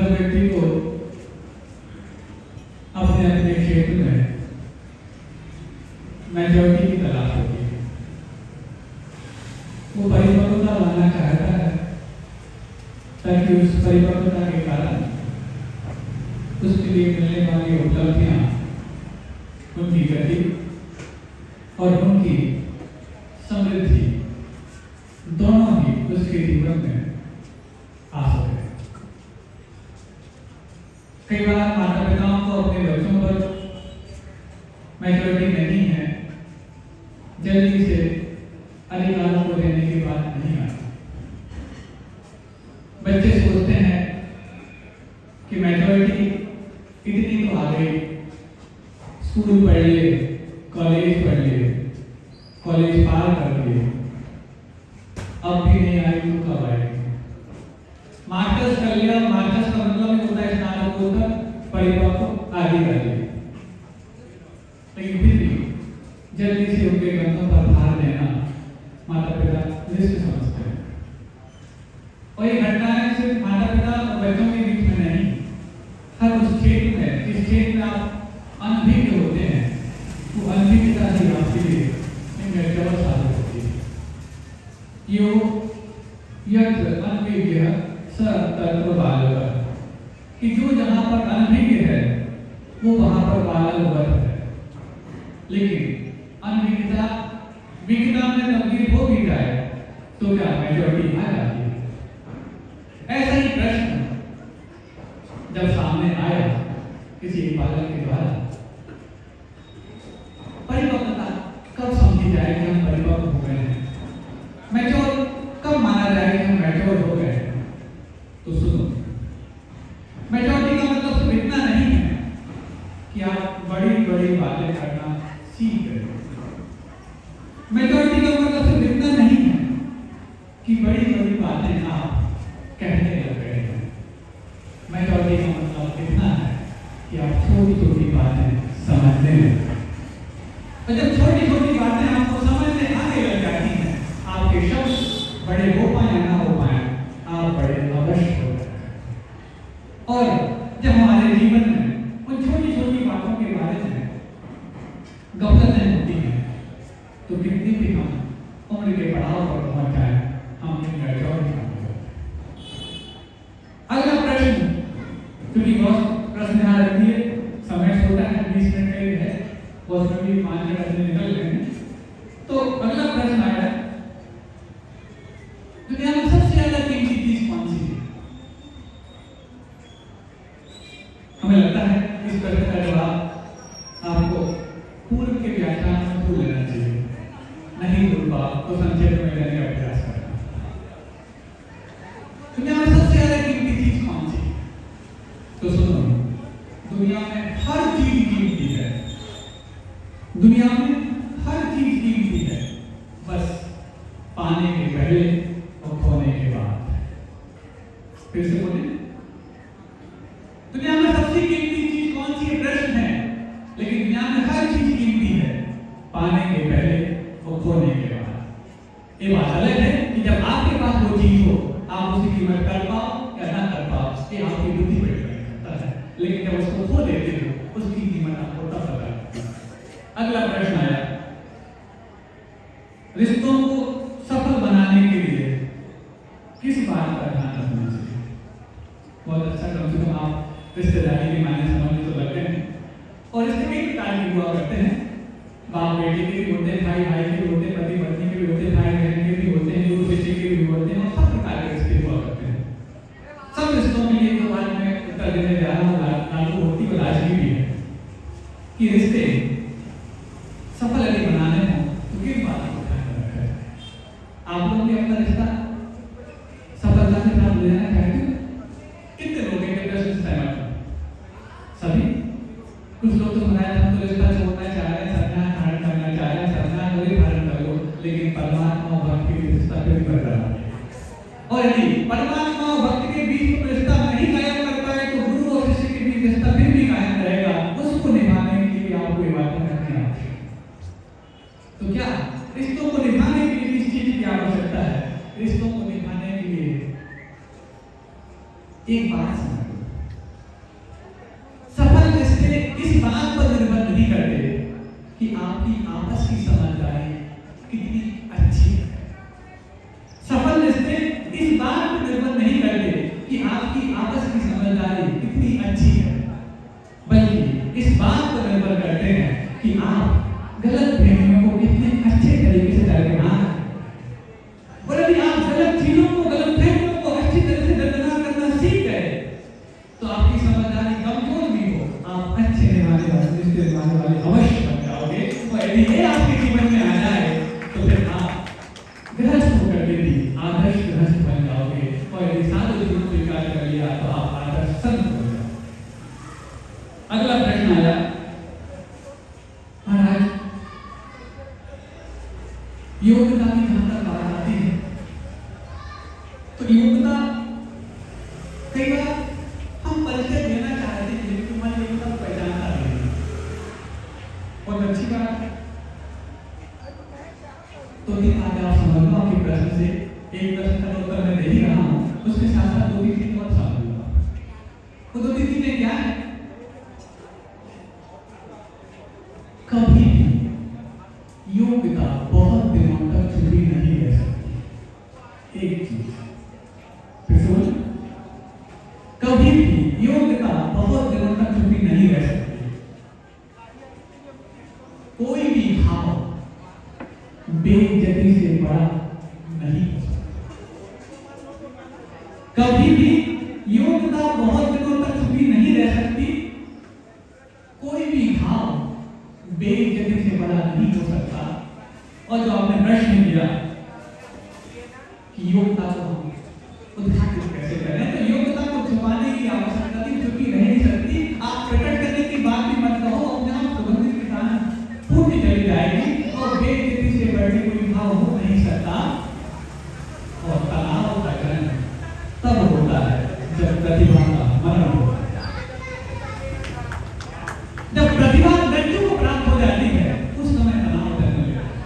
हर व्यक्ति को अपने अपने क्षेत्र में मैच्योरिटी की तलाश होती है। वो परिपक्वता लाना चाहता है ताकि उस परिपक्वता के कारण उसके लिए मिलने वाली उपलब्धियां, उनकी गति और उनकी समृद्धि दोनों ही उसके जीवन में आ सके। कई बार माता पिताओं को अपने बच्चों पर मैच्योरिटी नहीं है, जल्दी से अधिकारों को देने की बात नहीं आती। बच्चे सोचते हैं कि मैच्योरिटी इतनी तो आ गई, स्कूल पढ़ लिए, कॉलेज पढ़ लिए, कॉलेज पार कर लिए, अब भी नहीं आई तो कब आएगी। मास्टर्स कर लिया, मास्टर्स का मतलब होता है स्नातकोत्तर परिपक्व आदि कर लिया, लेकिन फिर भी जल्दी से उनके ग्रंथों पर भार देना माता पिता निश्चित समझते हैं। और ये घटनाएं सिर्फ माता पिता और बच्चों के बीच में नहीं, हर उस क्षेत्र में जिस क्षेत्र में आप अनभिज्ञ होते हैं, वो अनभिज्ञता ही आपके लिए मैच्योर साबित होती है। यो यत्र अनभिज्ञ स तत्र बालकः, कि जो जहाँ पर अनभिज्ञ है वो वहाँ पर बालक है। लेकिन अनभिज्ञता विज्ञता में तब्दील हो भी जाए तो क्या मैच्योरिटी आ जाती है? ऐसा ही प्रश्न जब सामने आया किसी बालक के द्वारा, परिपक्वता कब समझी जाए कि हम परिपक्व हो गए हैं, मैच्योर कब माना जाए कि हम मैच्योर हो गए हैं? तो सुनो, मैच्योरिटी का मतलब सिर्फ इतना नहीं है कि आप बड़ी बड़ी बातें करना सीख गए। मैच्योरिटी का मतलब सिर्फ इतना नहीं है कि बड़ी बड़ी बातें आप कहने लग गए हैं। मैच्योरिटी का मतलब इतना है कि आप छोटी छोटी बातें समझने लगे। और जब छोटी छोटी बातें आपको समझने आने लग जाती हैं, आपके शब्द बड़े हो पाए ना हो पाए, आप बड़े अवश्य हो जाते हैं। और जब हमारे जीवन में उन छोटी छोटी बातों के बारे में गफलतें होती हैं, तो कितनी भी हम उम्र के पड़ाव पर पहुंच जाए, हम मैच्योर नहीं होते। अगला प्रश्न, क्योंकि बहुत प्रश्न यहाँ रखिए, समय छोटा है, 20 मिनट के लिए है, उसमें भी 5 मिनट निकल गए हैं। तो अगला प्रश्न आया, दुनिया में सबसे ज्यादा कीमती चीज कौन सी है? हमें लगता है इस प्रश्न का जवाब आपको पूर्व के व्याख्यान में भूल लेना चाहिए, नहीं भूल पाओ तो संक्षेप में लेने का प्रयास करना। दुनिया में सबसे ज्यादा कीमती चीज कौन सी? तो सुनो, दुनिया में हर चीज कीमती है, दुनिया में हर चीज कीमती है, बस पाने के पहले और खोने के बाद। फिर से बोले, दुनिया में सबसे कीमती चीज कौन सी है प्रश्न है, लेकिन दुनिया में हर चीज कीमती है, पाने के पहले और खोने के बाद। ये बात अलग है कि जब आपके पास वो चीज हो, आप उसकी कीमत कर पाओ या ना कर पाओ, ये आपकी बुद्धि पर डिपेंड करता है। लेकिन जब उसको खो देते हो, उसकी कीमत आपको तब पता लगती है। अगला प्रश्न आया, रिश्तों को सफल बनाने के लिए किस बात का ध्यान रखना चाहिए? बहुत अच्छा, कम से कम आप रिश्तेदारी के मायने समझने तो लगते हैं। और रिश्ते कई प्रकार के हुआ करते हैं, बाप बेटे के भी होते हैं, भाई भाई के भी होते हैं, पति पत्नी के भी होते हैं, भाई बहन के भी होते हैं, दूर रिश्ते के भी होते हैं, और सब प्रकार के रिश्ते हुआ करते हैं। सब रिश्तों में ये जो बात मैं उत्तर देने जा रहा हूँ लागू होती है, लाजमी भी है कि रिश्ते सफल यदि बनाने हो तो किस बात को ध्यान रखें? आप लोग भी अपना रिश्ता सफलता से प्राप्त ले जाना चाहते हैं? कितने लोग हैं कि प्रश्न सहमत हैं? सभी? कुछ लोग तो हमारे हम तो रिश्ता छोड़ना चाह रहे हैं, संन्यास धारण करना चाह रहे हैं, संन्यास भले धारण कर लो, लेकिन परमात्मा और भक्त के रिश्ता फिर भी बरकरार है। और यदि परमात्मा और भक्त के बीच में रिश्ता नहीं कायम कर पाए तो गुरु और शिष्य के बीच रिश्ता फिर भी कायम रहेगा। उसको निभाने के लिए आपको ये बातें करनी आवश्यक है। तो क्या रिश्तों को निभाने के लिए किस चीज की आवश्यकता है? रिश्तों को निभाने के लिए एक बात समझो, अच्छी है। सफल रिश्ते इस बात पर निर्भर नहीं करते कि आपकी आपस की समझदारी कितनी अच्छी है, बल्कि इस बात पर निर्भर करते हैं कि आप गलत फहमियों को कितने अच्छे तरीके से दरकिनार करें। और यदि आप गलत चीजों को, गलत फहमियों को अच्छी तरह से दरकिनार करना सीख गए तो आपकी समझदारी कमजोर भी हो, आप अच्छे निभाने वाले, रिश्ते निभाने वाले अवश्य बन जाओगे। और यदि ये आपके जीवन में आ जाए तो फिर आप गृहस्थ होकर के भी आदर्श गृहस्थ बन जाओगे। और यदि साधु जीवन को स्वीकार कर लिया तो आप आदर्श संत हो जाओगे। अगला प्रश्न आया, महाराज योग्यता की जहां तक बात आती है तो योग्यता कई बार हम परिचय देना चाहते हैं लेकिन हमारी योग्यता को पहचानता नहीं। बहुत अच्छी बात है। तो तीन बातें आप समझ लो आपके प्रश्न से, एक प्रश्न का उत्तर मैं दे ही रहा हूं, उसके साथ साथ दो तीन चीजें और समझ लूंगा। वो दो तीन चीजें क्या है? कभी भी योग्यता बहुत दिनों तक छुपी नहीं रह सकती। एक चीज फिर से बोल, कभी भी योग्यता बहुत दिनों तक छुपी नहीं रह सकती। कोई भी भाव बेइज्जती से बड़ा नहीं हो सकता। कभी भी योग्यता बहुत दिनों तक छुपी नहीं रह सकती। कोई भी भाव बेइज्जती से बड़ा नहीं हो सकता। और जो आपने प्रश्न किया कि योग्यता को हम उद्घाटित कैसे करें, तो योग्यता को छुपाने की आवश्यकता नहीं, छुपी रह नहीं सकती। आप प्रकट करने की बात भी मत कहो, अपने आप सुगंधित की तान फूटती चली जाएगी और बेइज्जती से बढ़ने कोई भाव हो नहीं सकता। और तनाव का जन्म तब होता है जब प्रतिभा का मरण होता है। जब प्रतिभा लड्डू को प्राप्त हो जाती है उस समय तनाव जन्म लेता है।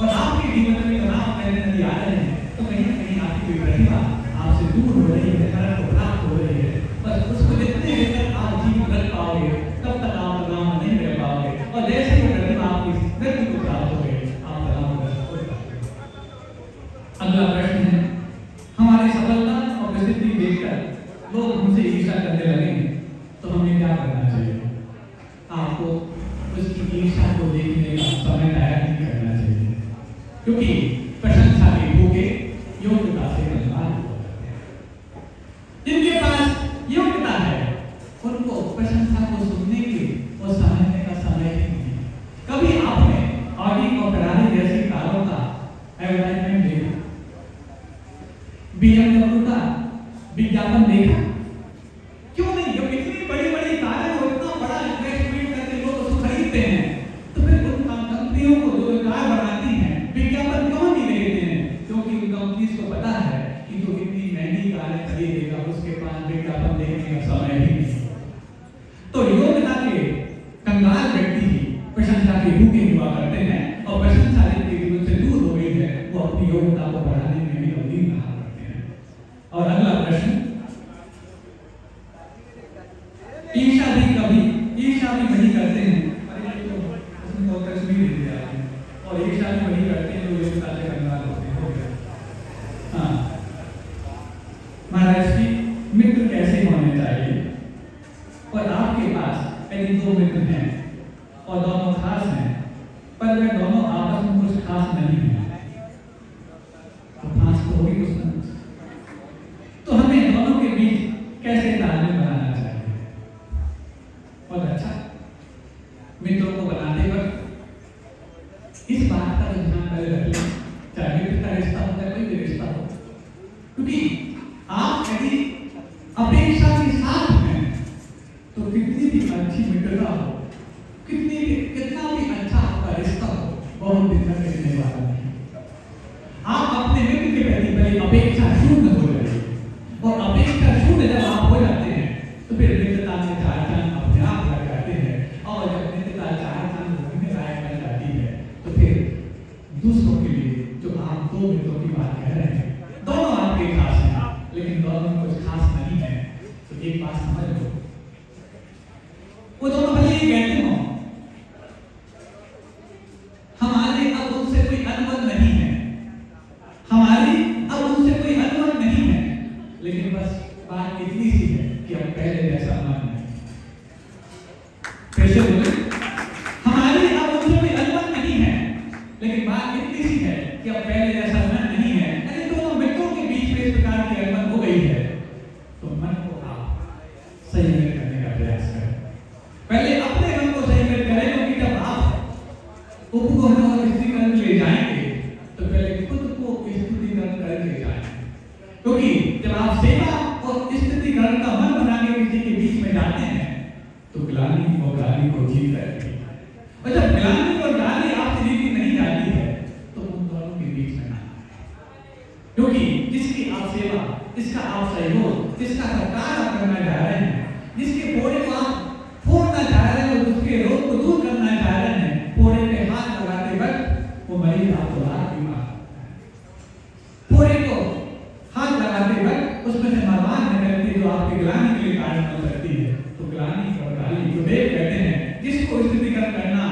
और आपके जीवन में तनाव पहले नहीं आ रहे हैं तो कहीं ना कहीं आपकी कोई प्रतिभा आपसे दूर हो रही है, मरण को प्राप्त हो रही है। बस उसको जितने देर तक आप जीवन रख पाओगे तब तक आप तनाव नहीं रह पाओगे। और जैसे ही प्रतिभा आपकी मृत्यु को प्राप्त हो गए आप तनावग्रस्त हो जाओगे। अगला प्रश्न है, हमारी सफलता और प्रसिद्धि देखकर लोग हमसे ईर्ष्या करने लगेंगे तो हमें क्या करना चाहिए? आपको उसकी ईर्ष्या को देखने का समय तय नहीं करना चाहिए, क्योंकि प्रशंसा के भूखे योग्यता से कंगाल हो जाते हैं। जिनके पास योग्यता है उनको प्रशंसा को सुनने के और समझने का समय ही नहीं। कभी आपने ऑडी और फेरारी जैसी कारों का एडवर्टाइजमेंट देखा, BMW का विज्ञापन देखा? क्यों नहीं? जब इतनी बड़ी बड़ी कारें और इतना बड़ा इन्वेस्टमेंट करके लोग उसको खरीदते हैं तो फिर उन कंपनियों को जो कार बनाती हैं विज्ञापन क्यों नहीं देते हैं? क्योंकि उन कंपनीज को पता है कि जो इतनी महंगी कारें खरीदेगा उसके पास विज्ञापन देखने का समय ही नहीं। तो योग्यता के कंगाल व्यक्ति ही प्रशंसा के भूखे हुआ करते हैं और प्रशंसा जिनके जीवन से दूर हो गई है वो अपनी योग्यता को बढ़ाने में भी अवलीन रहा करते हैं। और अगला प्रश्न, ईर्ष्या भी वही करते हैं और ईर्ष्या भी वही करते हैं जो योग्यता से कंगाल होते हैं। हाँ, महाराज जी मित्र कैसे होने चाहिए? और आपके पास यदि दो मित्र हैं और दोनों खास हैं पर वे दोनों आपस में कुछ खास नहीं है तो खास तो होगी कुछ ना कुछ, तो हमें दोनों के बीच कैसे तालमेल बनाना चाहिए? और अच्छा, मित्रों को बनाते वक्त इस बात का ध्यान पहले रख लें, चाहे मित्र का रिश्ता होता है कोई भी रिश्ता हो, क्योंकि आप यदि अपेक्षा के साथ हैं तो कितनी भी अच्छी मित्रता हो, कितना भी अच्छा आपका रिश्ता हो, बहुत दिन तक रहने वाला नहीं। आप अपने मित्र के प्रति पहले अपेक्षा शून्य हो जाएगी और अपेक्षा शून्य जब आप हो जाते हैं तो फिर मित्रता में चार चांद अपने आप लग जाते हैं। और जब मित्रता चार चांद लगने लायक बन जाती है तो फिर दूसरों के लिए जो आप दो मित्रों की बात कह रहे हैं दोनों आपके खास हैं लेकिन दोनों में कुछ खास नहीं है, तो एक बात समझ लो, वो दोनों भले ही कहते हो हमारे अब उनसे कोई अनबन नहीं है पहले जैसा मन नहीं है, यदि दोनों मित्रों के बीच में इस प्रकार की अनबन हो गई है, तो मन को आप संयमित करने का प्रयास करें। पहले अपने मन को संयमित करें, क्योंकि जब आप उपगोहन और स्थिरीकरण ले जाएंगे तो पहले खुद को स्थिरीकरण करके जाएंगे, क्योंकि जब आप सेवा और स्थिरीकरण का मन बना के किसी के बीच में जाते हैं तो ग्लानि और गाली को जीत जाएगी। और जब ग्लानि और गाली आपसे जीती नहीं जाती है तो उन दोनों के बीच में ना, क्योंकि जिसकी आप सेवा, जिसका आप सहयोग, जिसका सत्कार आप करना चाह रहे हैं, जिसके फोड़े को आप फोड़ना चाह रहे हैं और उसके रोग को दूर करना चाह रहे हैं, फोड़े पे हाथ लगाते वक्त वो मरीज आपको लाख बीमार, फोड़े को हाथ लगाते वक्त उसमें से मरवान निकलती जो आपके ग्लानि के लिए कारण बन सकती है। तो ग्लानि और गाली को देव कहते हैं, जिसको स्थिरीकरण करना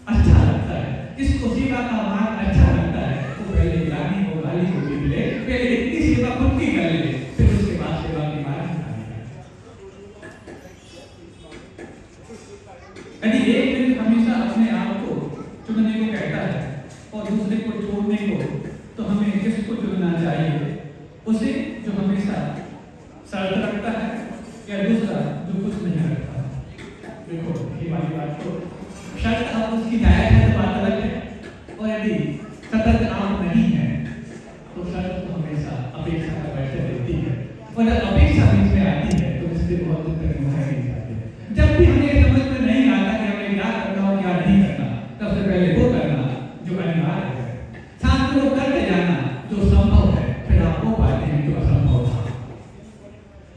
अच्छा लगता है, जिसको सेवा का मार्ग अच्छा लगता है, तो पहले ग्लानि और गाली को जीत ले, पहले इतनी सेवा खुद की कर ले, फिर उसके बाद सेवा की मार्ग निकालेगा। यदि एक दिन हमेशा अपने आप को चुनने को कहता है और दूसरे को छोड़ने को, तो हमें किसको चुनना चाहिए? उसे जो हमेशा शर्त रखता है या दूसरा जो कुछ नहीं रखता? देखो ये वाली बात तो शर्त आप उसकी जायज है तो बात अलग है, और यदि सतर्क आप नहीं है तो शर्त तो हमेशा अपेक्षा का परिचय देती है, और जब अपेक्षा बीच में आती है तो इससे बहुत दिक्कत नहीं जाती है। जब भी हमें समझ में नहीं आता कि हमें क्या करना और क्या नहीं करना, सबसे पहले वो करना जो अनिवार्य है, साथ में वो करते जाना जो संभव है, फिर आप वो पाते हैं जो असंभव था।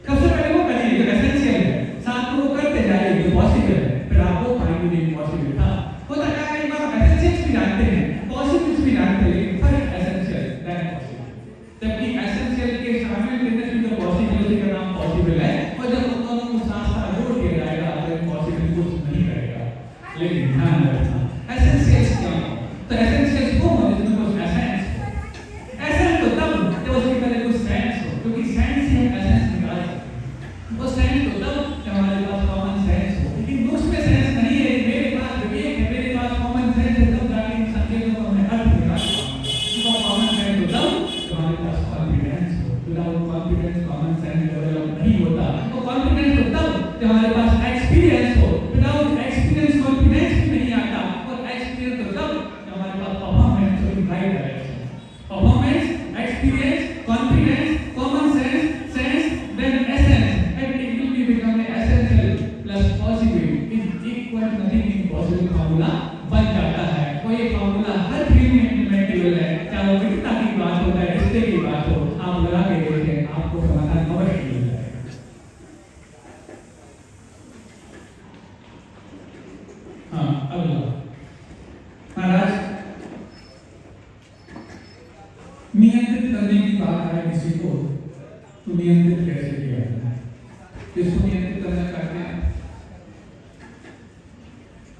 सबसे पहले वो करिए जो एसेंशियल है, साथ में वो करते जाइए जो पॉसिबल है, फिर आप वो पाएंगे जो इम्पॉसिबल था। होता क्या है, कई बार एसेंशियल्स भी जानते हैं, पॉसिबल्स भी जानते हैं, फर्क एसेंशियल दैन पॉसिबल। जबकि एसेंशियल के शामिल करने से जो पॉसिबिलिटी का नाम पॉसिबल है, और जब उन दोनों को साथ साथ जोड़ दिया जाएगा तो इम्पॉसिबल कुछ नहीं करेगा। लेकिन ध्यान रखना एसेंशियल्स क्या है, तो एसेंशियल्स वो हो जिसमें कुछ एसेंस हो। एसेंस तो तब जब उसके पहले कुछ सेंस हो, क्योंकि सेंस ही हम एसेंस निकाल सकते हैं। वो सेंस तो तब जब हमारे पास कॉमन सेंस हो, लेकिन उसमें सेंस नहीं है, मेरे पास विवेक है, मेरे पास कॉमन सेंस है, तब जाके इन संकेतों को हमने अर्थ निकाल सकते हैं। कॉमन सेंस तो तब जब हमारे पास कॉन्फिडेंस हो, without confidence common sense develop नहीं होता। तो कॉन्फिडेंस तो तब जब हमारे पास एक्सपीरियंस हो, विदाउट एक्सपीरियंस कॉन्फिडेंस भी नहीं आता, और एक्सपीरियंस तो तब जब हमारे पास परफॉर्मेंस हो in right direction. Performance, experience, confidence, common sense, sense, then essence, and it will be become a essential plus possible is equal to nothing impossible formula बन जाता है। और ये फॉर्मूला हर फील्ड में इम्प्लीमेंटेबल है, चाहे वो वित्त की बात हो, चाहे रिश्ते की बात हो, आप लगा के देखें, आपको समाधान अवश्य मिल जाएगा। हाँ, अगला महाराज, नियंत्रित करने की बात आए किसी को तो नियंत्रित कैसे किया जाता है? किसको नियंत्रित करना चाहते हैं?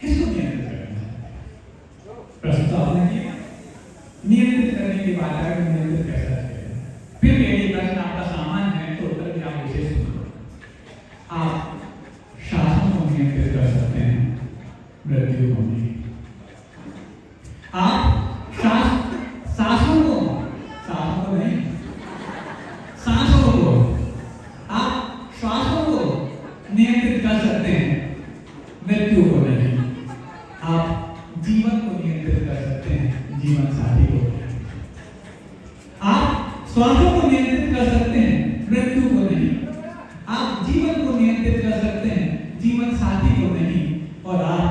किसको नियंत्रित करना है? प्रश्न आपने किया, नियंत्रित करने की बात आए तो नियंत्रित कैसे करें? फिर यदि प्रश्न आपका सामान्य है तो उत्तर क्या विशेष सुनो। आप शासन को नियंत्रित कर सकते हैं, मृत्यु को नहीं। आप सांसों को नहीं, सांसों को, आप श्वासों को नियंत्रित कर सकते हैं, मृत्यु को नहीं। आप जीवन को नियंत्रित कर सकते हैं, जीवन साथी को नहीं। आप श्वासों को नियंत्रित कर सकते हैं, मृत्यु को नहीं। आप जीवन को नियंत्रित कर सकते हैं, जीवन साथी को नहीं। और आप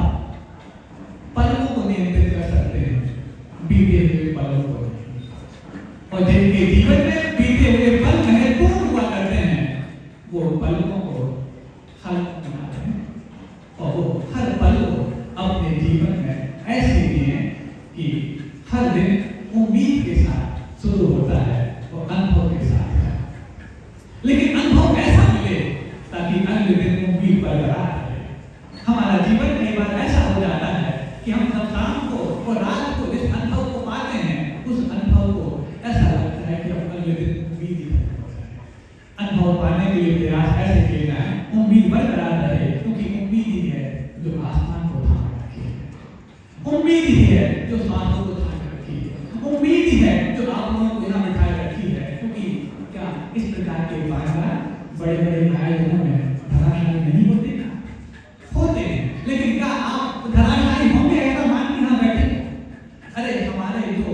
पलों को नियंत्रित कर सकते हैं, बीते हुए पलों को नहीं। और जिनके जीवन में बीते हुए पल महत्वपूर्ण हुआ करते हैं, वो पलों को हल्का बनाते हैं, और वो हर पल को अपने जीवन में ऐसे दिए कि हर दिन उम्मीद के साथ शुरू होता है और अनुभव के साथ है। लेकिन अनुभव ऐसा मिले ताकि अगले दिन उम्मीद बरकरार रहे। हमारा जीवन कई बार ऐसा हो जाता है कि हम सब शाम को और रात को जिस अनुभव को पाते हैं, उस अनुभव को ऐसा लगता है कि हम अगले दिन उम्मीद ही खत्म हो जाए। अनुभव पाने के लिए प्रयास ऐसे किए जाए, उम्मीद बरकरार रहे, क्योंकि उम्मीद ही है जो आसमान को थामे रखी है, उम्मीद ही है जो सांसों को थामे रखी है, उम्मीद ही है जो आप लोगों को यहाँ बिठाए रखी है, क्योंकि क्या इस प्रकार के बार बड़े बड़े आयोजनों में धराशायी नहीं होते ना, होते हैं, लेकिन क्या आप धराशायी होंगे ऐसा मान के यहाँ बैठे? अरे हमारे जो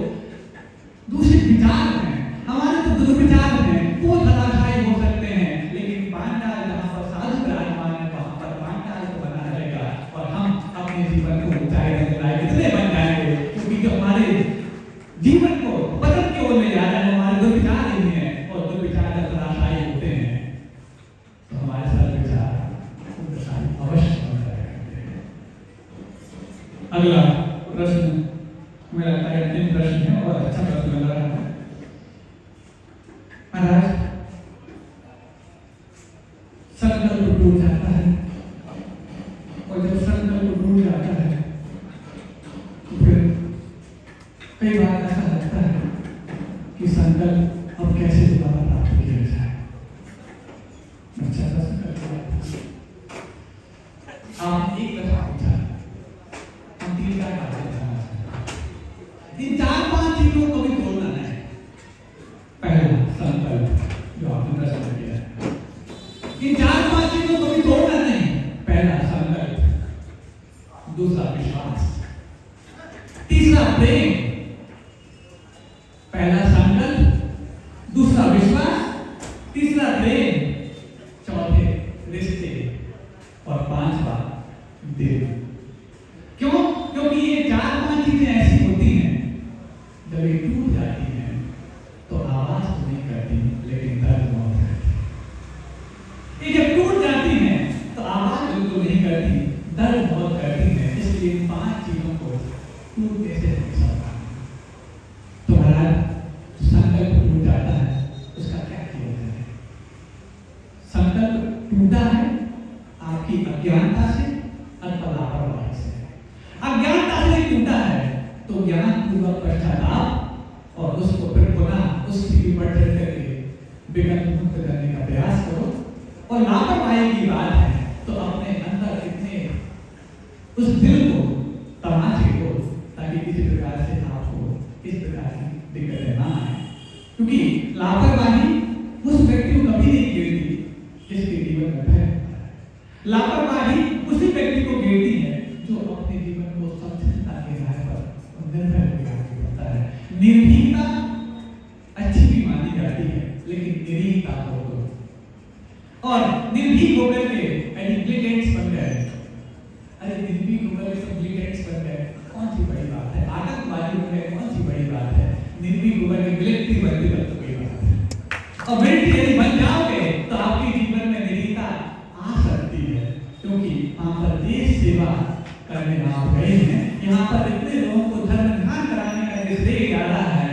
दूषित विचार हैं, हमारे जो दुर्विचार हैं, वो धराशायी हो सकते हैं, लेकिन पांडाल जहाँ पर साधु विराजमान है वहाँ पर पांडाल तो बना रहेगा और हम अपने जीवन को ऊंचाई तक लाए कितने बन जाएंगे, क्योंकि जो हमारे जीवन को बदल के ओर ले जा रहे हैं हमारे दुर्विचार ही हैं, और दुर्विचार जब धराशायी होते हैं तो हमारे साथ विचार अवश्य होता है। अगला प्रश्न मुझे लगता है अंतिम प्रश्न है और अच्छा प्रश्न लग रहा है। महाराज, संकल्प टूट जाता है और जब संकल्प टूट जाता है तो फिर कई बार ऐसा लगता है कि संकल्प अब कैसे दोबारा प्राप्त किया जाए। अच्छा संकल्प आप एक दफा पूछा, हम 3-4 बातें बताना चाहते हैं। इन 4-5 चीजों को भी तोड़ना है। पहला संकल्प जो आपने प्रश्न किया है, इन 4-5 चीजों को भी तोड़ना नहीं। पहला संकल्प, दूसरा विश्वास, तीसरा प्रेम। पहला संकल्प, दूसरा विश्वास, तीसरा प्रेम, चौथे रिश्ते और 5वां दिल। क्यों? क्योंकि ये 4-5 चीजें ऐसी होती हैं जब ये टूट जाती हैं तो आवाज तो नहीं करती लेकिन दर्द बहुत करती। ये जब टूट जाती हैं तो आवाज बिल्कुल नहीं करती, दर्द बहुत करती है। इसलिए इन 5 चीजों को टूटने से नहीं सकता। तो महाराज, संकल्प टूट जाता है उसका क्या किया जाए? संकल्प टूटा है आपकी अज्ञानता से अथवा लापरवाही से। अज्ञानता से टूटा है तो ज्ञान पूर्वक पश्चाताप और उसको फिर पुनः उस स्थिति पर चढ़ करके विकल्प मुक्त करने का प्रयास करो। और लापरवाही की बात है तो अपने अंदर इतने उस दिल को तमाचे को, ताकि किसी प्रकार से आपको इस प्रकार की दिक्कतें ना आए। क्योंकि लापरवाही उस व्यक्ति को कभी नहीं गिरती जिसके जीवन में भय होता है। लापरवाही उसी व्यक्ति को गिरती है जो अपने जीवन को सचेतता के राह पर निर्भय होकर होता है। निर्भीकता अच्छी भी मानी जाती है, लेकिन निर्भीकता हो तो और निर्भीक होकर के एडिक्टेंट्स बन गए। अरे निर्भीक होकर के एडिक्टेंट्स बन गए, कौन सी बड़ी बात है? आतंकवादी हो गए, कौन सी बड़ी बात है? निर्भीक होकर के मिलिट्री बनती तो कोई बात है। और मिलिट्री यदि बन जाओगे तो आपके जीवन में निर्भीकता आ सकती है, क्योंकि यहाँ पर देश सेवा करने आप गए हैं। यहाँ पर इतने लोगों को धर्म ध्यान कराने का श्रेय जा रहा है